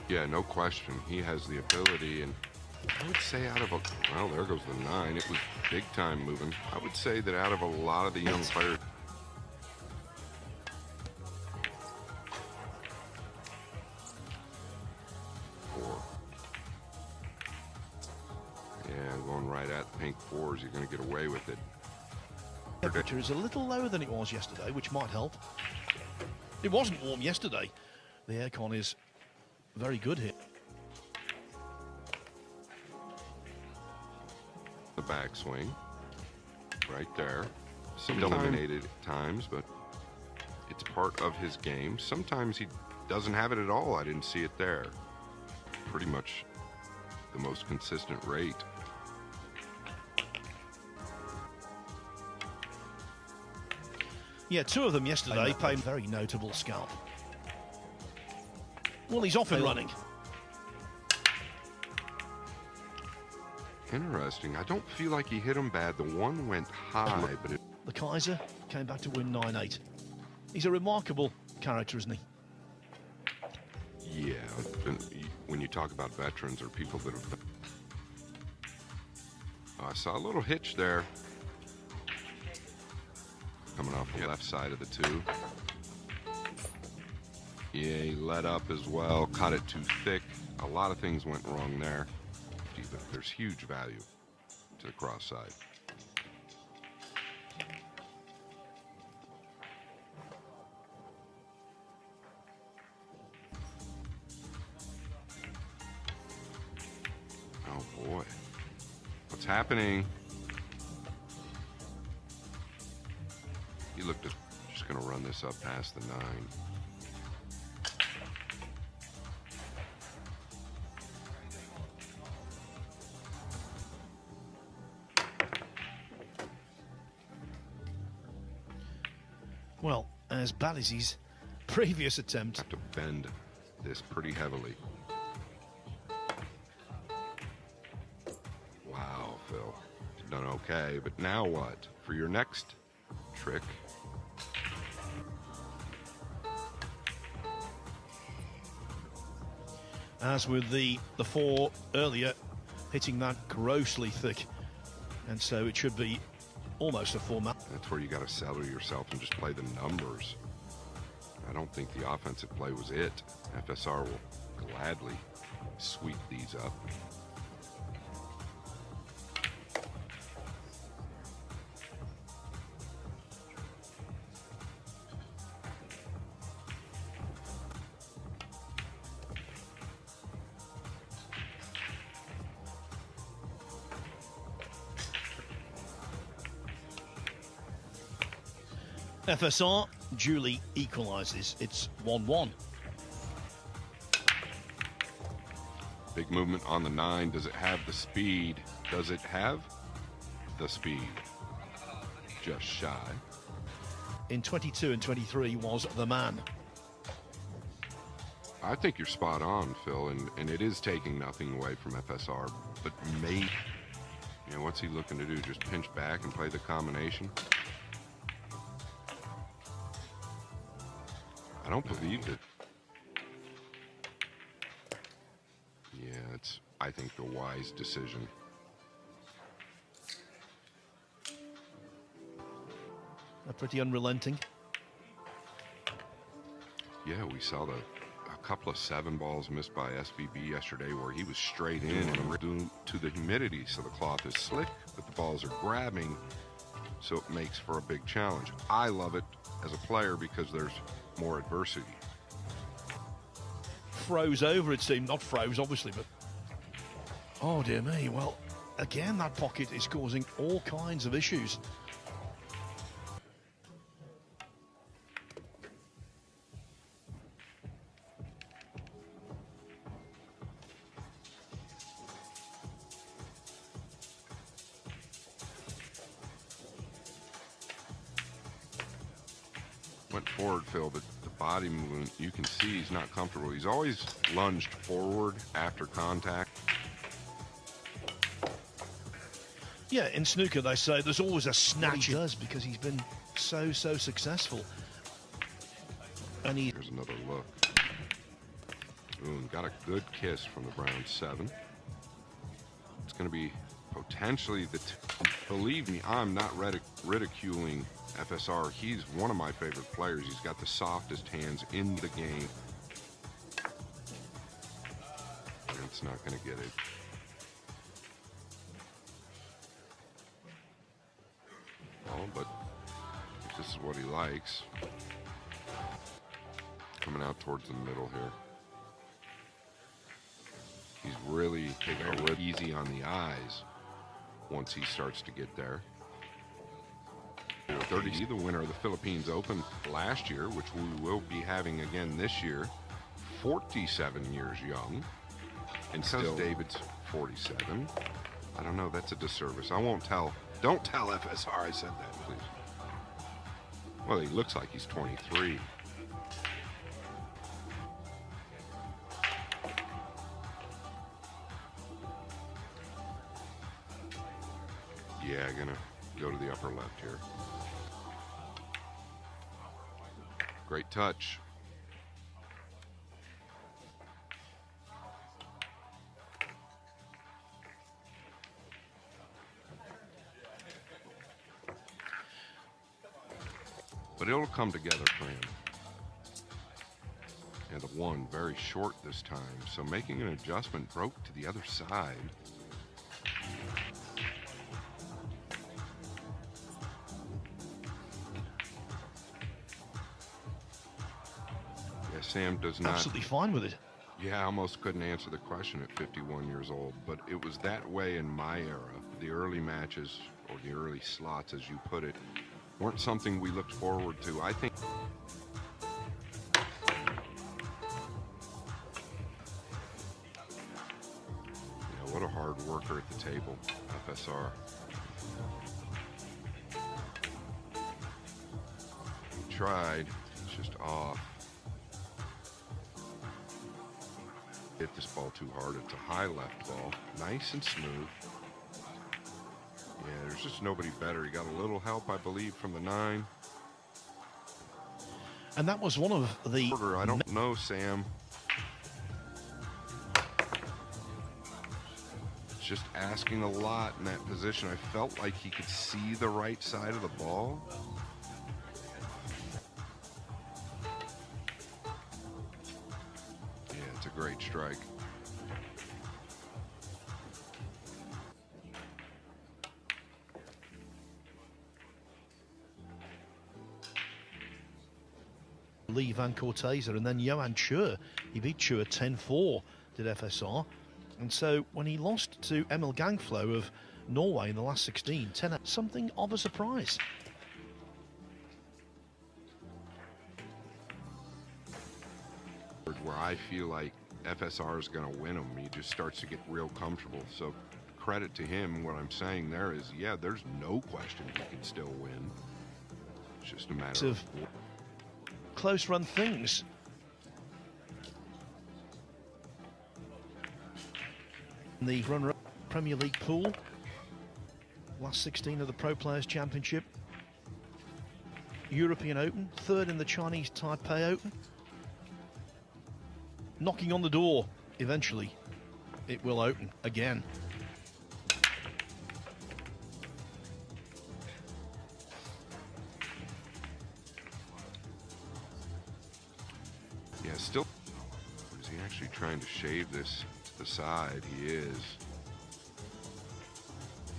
Yeah, no question. He has the ability, and I would say out of a, well, there goes the 9. It was big time moving. I would say that out of a lot of the young players, yeah, going right at the pink 4s, you're going to get away with it. Temperature is a little lower than it was yesterday, which might help. It wasn't warm yesterday. The aircon is very good here. The backswing, right there. Some eliminated at times, but it's part of his game. Sometimes he doesn't have it at all. I didn't see it there. Pretty much the most consistent rate. Yeah, 2 of them yesterday paid very notable scalp. Well, he's off and running. Interesting. I don't feel like he hit him bad. The one went high, but it... The Kaiser came back to win 9-8. He's a remarkable character, isn't he? Yeah, when you talk about veterans or people that have... I saw a little hitch there. Coming off the left side of the 2. Yeah, he let up as well, caught it too thick. A lot of things went wrong there. But there's huge value to the cross side. Oh boy, what's happening? He looked at, just gonna run this up past the 9. Well, as bad as his previous attempt. Have to bend this pretty heavily. Wow, Phil. You've done okay, but now what? For your next trick. As with the 4 earlier, hitting that grossly thick. And so it should be almost a format. That's where you got to settle yourself and just play the numbers. I don't think the offensive play was it. FSR will gladly sweep these up. FSR duly equalises. It's 1-1. Big movement on the 9. Does it have the speed? Does it have the speed? Just shy. In 22 and 23 was the man. I think you're spot on, Phil, and it is taking nothing away from FSR, but maybe, you know, what's he looking to do? Just pinch back and play the combination? I don't believe it. Yeah, it's, I think, the wise decision. Pretty unrelenting. Yeah, we saw a couple of 7 balls missed by SVB yesterday where he was straight in and due to the humidity, so the cloth is slick, but the balls are grabbing, so it makes for a big challenge. I love it as a player because there's more adversity. Froze over, it seemed. Not froze, obviously, but... Oh, dear me. Well, again, that pocket is causing all kinds of issues. Went forward, Phil, but the body movement, you can see he's not comfortable. He's always lunged forward after contact. Yeah, in snooker they say there's always a snatch. He does because he's been so successful. And Here's another look. Ooh, 7. Got a good kiss from the brown 7. It's going to be potentially the... Believe me, I'm not ridiculing FSR. He's one of my favorite players. He's got the softest hands in the game. And it's not going to get it. Oh, but if this is what he likes. Coming out towards the middle here. He's really taking it easy on the eyes once he starts to get there. 30, the winner of the Philippines Open last year, which we will be having again this year, 47 years young, and still David's 47. I don't know, that's a disservice. I won't tell. Don't tell FSR I said that, please. Well, he looks like he's 23. Yeah, gonna go to the upper left here. Great touch. But it'll come together for him. And the 1 very short this time, so making an adjustment, broke to the other side. Sam does not... Absolutely fine with it. Yeah, I almost couldn't answer the question at 51 years old, but it was that way in my era. The early matches, or the early slots, as you put it, weren't something we looked forward to. I think... Yeah, what a hard worker at the table, FSR. He tried, it's just off. Hit this ball too hard. It's a high left ball, nice and smooth. Yeah, there's just nobody better. He got a little help, I believe, from the 9. And that was one of the... I don't know, Sam. It's just asking a lot in that position. I felt like he could see the right side of the ball. Great strike. Lee Van Corteza and then Johan Chur. He beat Chur 10-4, did FSR. And so when he lost to Emil Gangflo of Norway in the last 16, 10, something of a surprise. Where I feel like FSR is going to win him. He just starts to get real comfortable. So credit to him. What I'm saying there is, yeah, there's no question he can still win. It's just a matter of close run things. In the runner-up Premier League pool, last 16 of the Pro Players Championship, European Open, 3rd in the Chinese Taipei Open. Knocking on the door, eventually it will open again. Yeah, still. Is he actually trying to shave this to the side? He is.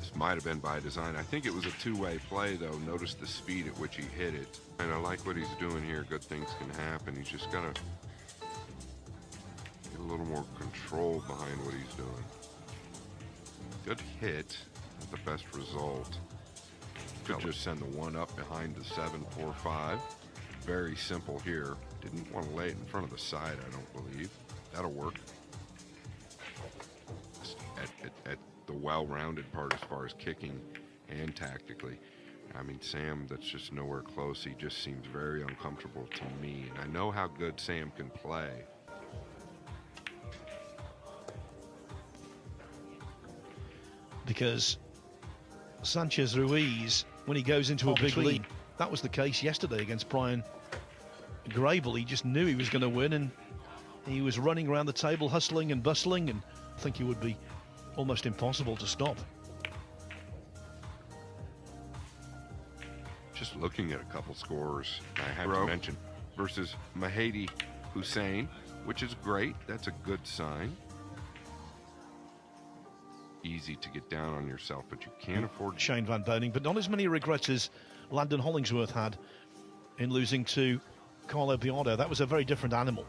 This might have been by design. I think it was a two-way play, though. Notice the speed at which he hit it. And I like what he's doing here. Good things can happen. He's just got to a little more control behind what he's doing. Good hit, not the best result. Could just send the 1 up behind the 7-4-5. Very simple here. Didn't want to lay it in front of the side, I don't believe. That'll work. At the well-rounded part as far as kicking and tactically. I mean, Sam, that's just nowhere close. He just seems very uncomfortable to me. And I know how good Sam can play. Because Sánchez-Ruiz, when he goes into a big lead, that was the case yesterday against Brian Grable. He just knew he was going to win, and He was running around the table, hustling and bustling, and I think he would be almost impossible to stop. Just looking at a couple scores, I have to mention, versus Mahdi Hussein, which is great. That's a good sign. Easy to get down on yourself, but you can't afford... Shane Van Boening, but not as many regrets as Landon Hollingsworth had in losing to Carlo Biardo. That was a very different animal.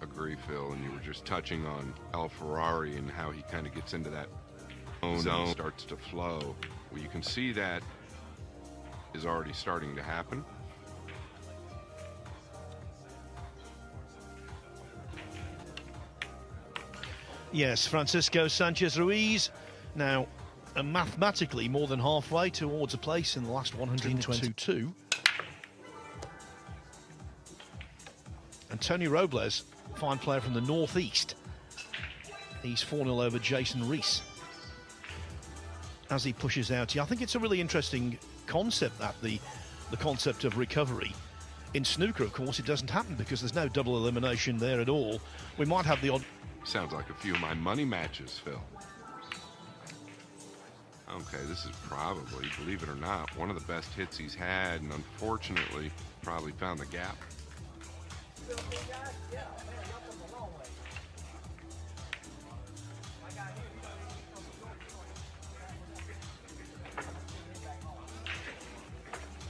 Agree, Phil, and you were just touching on El Ferrari and how he kind of gets into that zone, starts to flow. Well, you can see that is already starting to happen. Yes, Francisco Sánchez-Ruiz now mathematically more than halfway towards a place in the last 122. And Tony Robles, fine player from the northeast. He's 4-0 over Jason Rees as he pushes out. I think it's a really interesting concept, that the concept of recovery. In snooker, of course, it doesn't happen because there's no double elimination there at all. We might have the odd... Sounds like a few of my money matches, Phil. Okay, this is probably, believe it or not, one of the best hits he's had, and unfortunately, probably found the gap.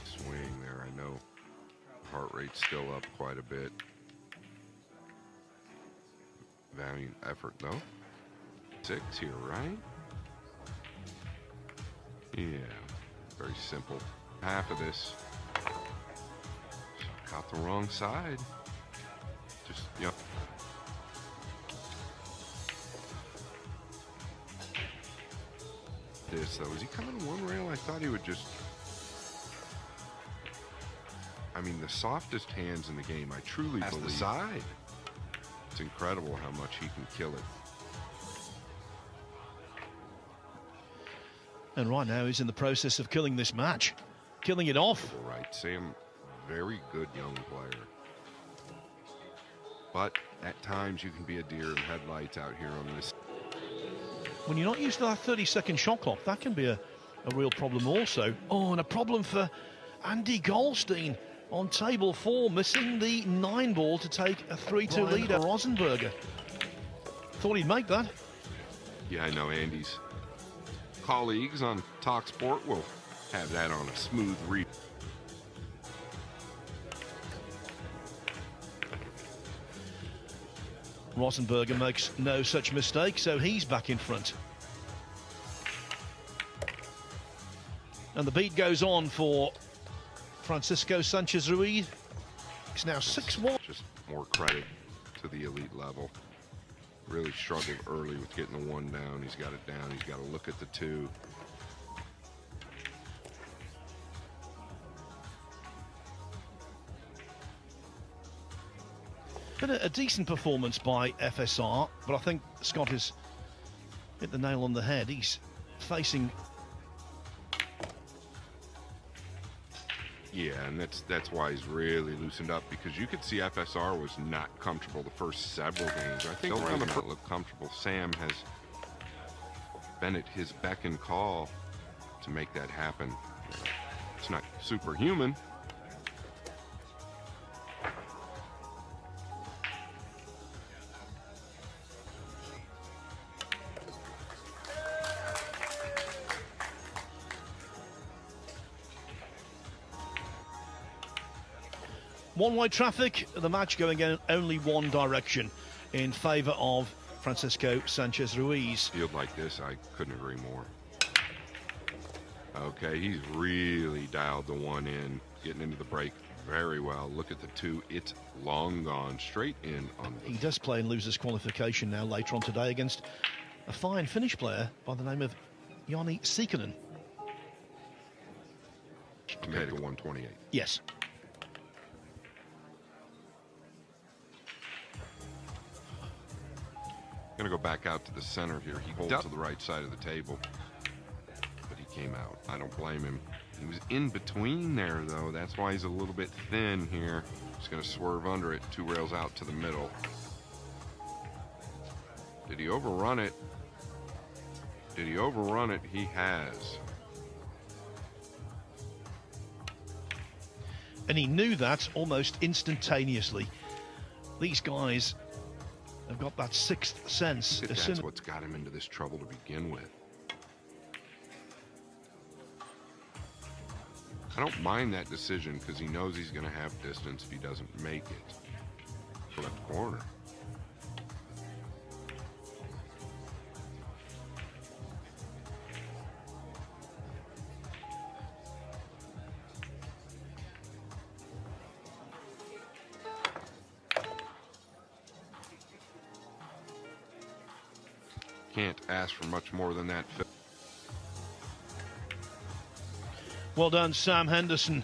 Swing there, I know. Heart rate's still up quite a bit. Valiant effort, though. 6 here, right? Yeah, very simple. Half of this. Caught the wrong side. Just, yep. This, though, is he coming to one rail? I thought he would just... I mean, the softest hands in the game, I truly believe. The side. It's incredible how much he can kill it. And right now he's in the process of killing this match, killing it off. Right, Sam, very good young player. But at times you can be a deer in headlights out here on this. When you're not used to that 30-second shot clock, that can be a real problem also. Oh, and a problem for Andy Goldstein on table 4, missing the 9-ball to take a 3-2 lead over Rosenberger. Thought he'd make that. Yeah, I know Andy's colleagues on TalkSport will have that on a smooth read. Rosenberger makes no such mistake, so he's back in front. And the beat goes on for Francisco Sánchez-Ruiz. It's now 6-1. Just more credit to the elite level. Really struggled early with getting the 1 down. He's got it down. He's got to look at the 2. Been a decent performance by FSR, but I think Scott has hit the nail on the head. He's facing... Yeah, and that's why he's really loosened up, because you could see FSR was not comfortable the first several games. I think they're going to look comfortable. Sam has been at his beck and call to make that happen. It's not superhuman. One-way traffic, the match going in only one direction in favour of Francisco Sánchez-Ruiz. Field like this, I couldn't agree more. Okay, he's really dialed the 1 in, getting into the break very well. Look at the 2, it's long gone, straight in on the... He does play in losers qualification now later on today against a fine Finnish player by the name of Joni Sikkonen. Compared to 128. Yes. Going to go back out to the center here. He holds to the right side of the table, but he came out. I don't blame him. He was in between there, though. That's why he's a little bit thin here. He's going to swerve under it, 2 rails out to the middle. Did he overrun it? Did he overrun it? He has. And he knew that almost instantaneously. These guys have got that sixth sense. That's what's got him into this trouble to begin with. I don't mind that decision because he knows he's going to have distance if he doesn't make it. Left corner. Can't ask for much more than that. Well done, Sam Henderson.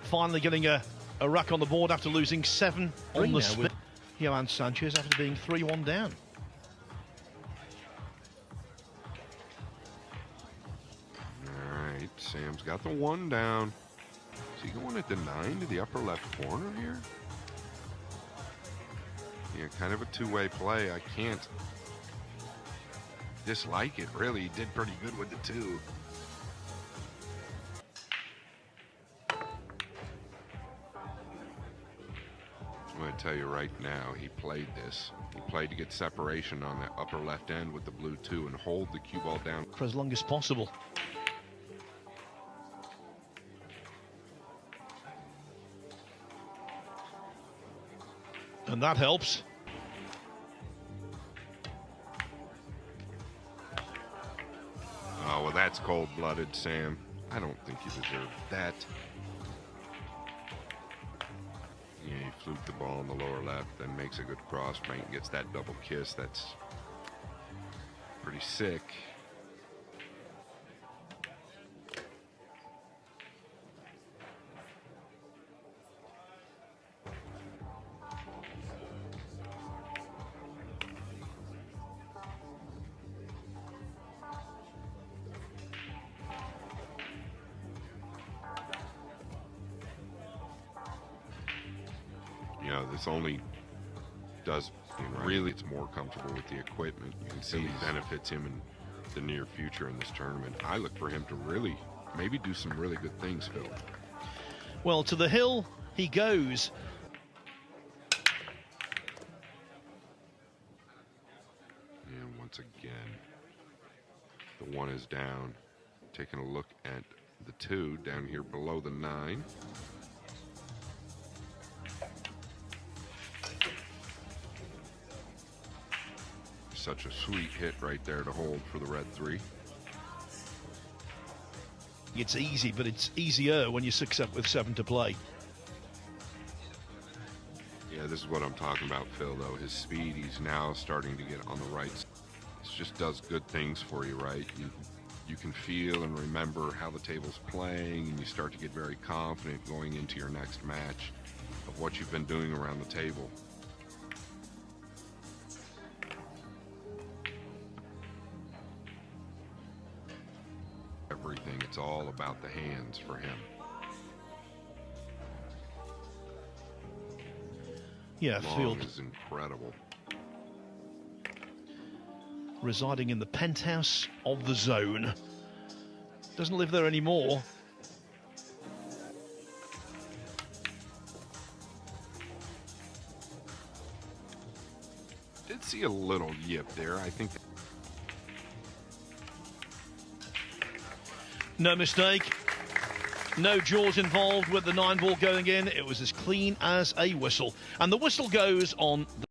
Finally getting a rack on the board after losing 7 on the spin. Johan Sanchez after being 3-1 down. All right, Sam's got the 1 down. Is he going at the 9 to the upper left corner here? Yeah, kind of a two-way play. I can't dislike it, really. He did pretty good with the 2. I'm going to tell you right now, he played this. He played to get separation on the upper left end with the blue 2 and hold the cue ball down for as long as possible. And that helps. Oh, well, that's cold-blooded, Sam. I don't think you deserve that. Yeah, he fluked the ball in the lower left, then makes a good cross bank, gets that double kiss. That's pretty sick. You know, this only does, really, it's more comfortable with the equipment. You can see it benefits him in the near future in this tournament. I look for him to really, maybe do some really good things, Phil. Well, to the hill he goes. And once again, the 1 is down. Taking a look at the 2 down here below the 9. Such a sweet hit right there to hold for the red 3. It's easy, but it's easier when you're 6 up with 7 to play. Yeah, this is what I'm talking about, Phil, though. His speed, he's now starting to get on the right. It just does good things for you, right? You can feel and remember how the table's playing, and you start to get very confident going into your next match of what you've been doing around the table. Everything, it's all about the hands for him. Yeah, Long field is incredible. Residing in the penthouse of the zone. Doesn't live there anymore. Did see a little yip there. I think no mistake. No jaws involved with the 9 ball going in. It was as clean as a whistle. And the whistle goes on the